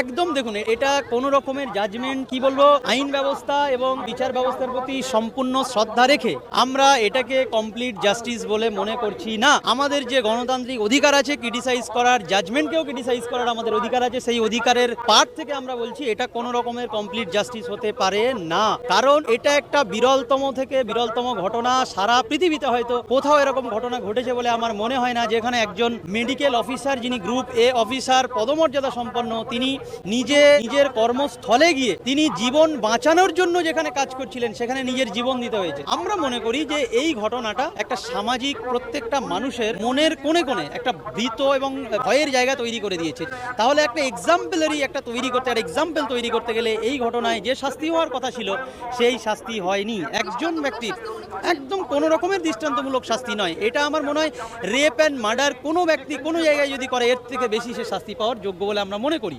একদম দেখুন, এটা কোনো রকমের জাজমেন্ট কি বলবো, আইন ব্যবস্থা এবং বিচার ব্যবস্থার প্রতি সম্পূর্ণ শ্রদ্ধা রেখে আমরা এটাকে কমপ্লিট জাস্টিস বলে মনে করছি না। আমাদের যে গণতান্ত্রিক অধিকার আছে ক্রিটিসাইজ করার, জাজমেন্টকেও ক্রিটিসাইজ করার আমাদের অধিকার আছে, সেই অধিকারের পার্ট থেকে আমরা বলছি এটা কোনো রকমের কমপ্লিট জাস্টিস হতে পারে না। কারণ এটা একটা বিরলতম থেকে বিরলতম ঘটনা। সারা পৃথিবীতে হয়তো কোথাও এরকম ঘটনা ঘটেছে বলে আমার মনে হয় না, যেখানে একজন মেডিকেল অফিসার, যিনি গ্রুপ এ অফিসার পদমর্যাদা সম্পন্ন, তিনি নিজের কর্মস্থলে গিয়ে তিনি জীবন বাঁচানোর জন্য যেখানে কাজ করছিলেন সেখানে নিজের জীবন দিতে হয়েছে। আমরা মনে করি যে এই ঘটনাটা একটা সামাজিক, প্রত্যেকটা মানুষের মনের কোণে কোণে একটা ভীত এবং ভয়ের জায়গা তৈরি করে দিয়েছে। তাহলে একটা এক্সাম্পলারি একটা এক্সাম্পল তৈরি করতে গেলে এই ঘটনায় যে শাস্তি হওয়ার কথা ছিল সেই শাস্তি হয়নি। একজন ব্যক্তির একদম কোনো রকমের দৃষ্টান্তমূলক শাস্তি নয়। এটা আমার মনে হয় রেপ অ্যান্ড মার্ডার কোনো ব্যক্তি কোনো জায়গায় যদি করে এর থেকে বেশি সে শাস্তি পাওয়ার যোগ্য বলে আমরা মনে করি।